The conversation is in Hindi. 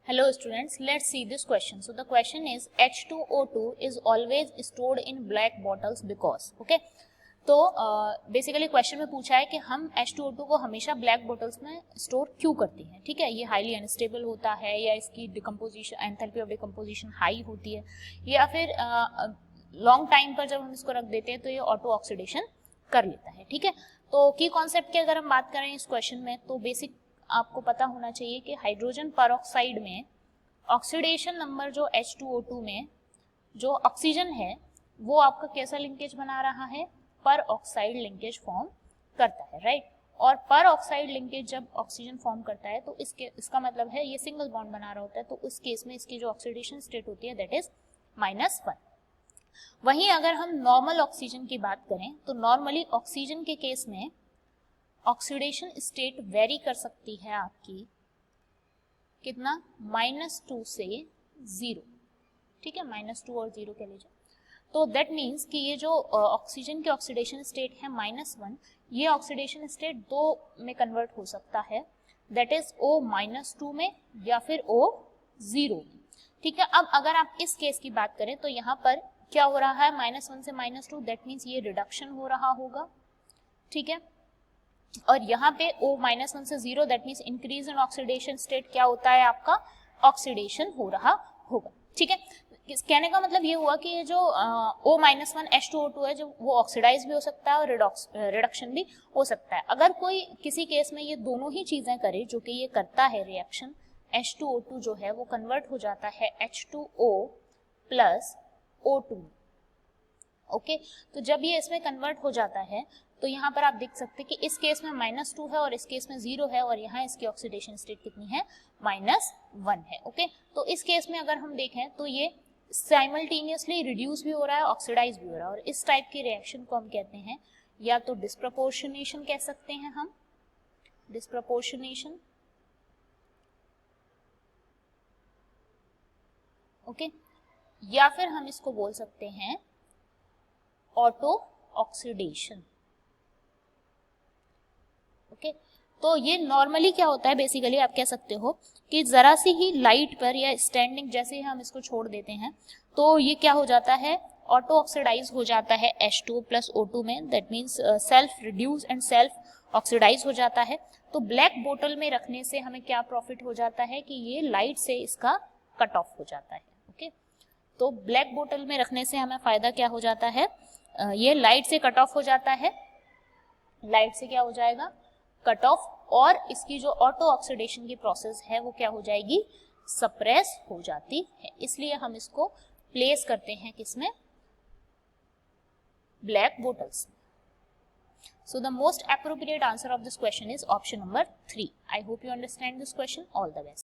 Hello students, let's see this question. So the question is H2O2 is always stored in black bottles because, okay? तो बेसिकली क्वेश्चन में पूछा है कि हम H2O2 को हमेशा ब्लैक बोटल्स में स्टोर क्यों करते हैं, ठीक है? ये हाईली अनस्टेबल होता है या इसकी decomposition enthalpy of decomposition high होती है या फिर लॉन्ग टाइम पर जब हम इसको रख देते हैं तो ये ऑटो ऑक्सीडेशन कर लेता है, ठीक है? तो की कॉन्सेप्ट की अगर हम बात करें इस क्वेश्चन में तो बेसिक आपको पता होना चाहिए कि हाइड्रोजन परऑक्साइड में ऑक्सीडेशन नंबर जो H2O2 में जो ऑक्सीजन है वो आपका कैसा लिंकेज बना रहा है, पर ऑक्साइड लिंकेज फॉर्म करता है, राइट? और पर ऑक्साइड लिंकेज जब ऑक्सीजन फॉर्म करता है तो इसका मतलब है ये सिंगल बॉन्ड बना रहा होता है, तो उस केस में इसकी जो ऑक्सीडेशन स्टेट होती है दैट इज -1। वहीं अगर हम नॉर्मल ऑक्सीजन की बात करें तो नॉर्मली ऑक्सीजन के केस में ऑक्सीडेशन स्टेट वेरी कर सकती है आपकी कितना, -2 से 0, ठीक है? -2 और 0 कह लीजिए। तो दैट मीन्स कि ये जो ऑक्सीजन की ऑक्सीडेशन स्टेट है -1, ये ऑक्सीडेशन स्टेट 2 में कन्वर्ट हो सकता है, दैट इज O-2 में या फिर O0 में, ठीक है? अब अगर आप इस केस की बात करें तो यहाँ पर क्या हो रहा है, -1 से -2, दैट मीन्स ये रिडक्शन हो रहा होगा, ठीक है? और यहाँ पे O-1 से 0 that means increase in oxidation state क्या होता है आपका, ऑक्सीडेशन हो रहा होगा, ठीक है? कहने का मतलब ये हुआ कि ये जो O-1 H2O2 है जो वो ऑक्सीडाइज भी हो सकता है और रिडक्शन भी हो सकता है। अगर कोई किसी केस में ये दोनों ही चीजें करे, जो कि ये करता है रिएक्शन, H2O2 जो है वो कन्वर्ट हो जाता है H2O प्लस O2, ओके? तो जब ये इसमें कन्वर्ट हो जाता है तो यहाँ पर आप देख सकते हैं कि इस केस में -2 है और इस केस में 0 है और यहाँ इसकी ऑक्सीडेशन स्टेट कितनी है, -1 है, ओके? तो इस केस में अगर हम देखें तो ये साइमल्टेनियसली रिड्यूस भी हो रहा है, ऑक्सीडाइज भी हो रहा है, और इस टाइप की रिएक्शन को हम कहते हैं या तो डिस्प्रपोर्शनेशन कह सकते हैं हम, डिस्प्रपोर्शनेशन, ओके? या फिर हम इसको बोल सकते हैं ऑटो ऑक्सीडेशन, ओके? तो ये नॉर्मली क्या होता है, बेसिकली आप कह सकते हो कि जरा सी ही लाइट पर या स्टैंडिंग जैसे ही हम इसको छोड़ देते हैं तो ये क्या हो जाता है, ऑटो ऑक्सीडाइज हो जाता है H2 प्लस O2 में, that means self reduce and self oxidise हो जाता है। तो ब्लैक बोतल में रखने से हमें क्या प्रॉफिट हो जाता है कि ये लाइट से इसका कट ऑफ हो जाता है, ओके? तो ब्लैक बोतल में रखने से हमें फायदा क्या हो जाता है, ये लाइट से कट ऑफ हो जाता है, लाइट से क्या हो जाएगा, कट ऑफ, और इसकी जो ऑटो ऑक्सीडेशन की प्रोसेस है वो क्या हो जाएगी, सप्रेस हो जाती है। इसलिए हम इसको प्लेस करते हैं किसमें, black bottles. So the most appropriate answer of this question is option number 3. I hope you understand this question. All the best.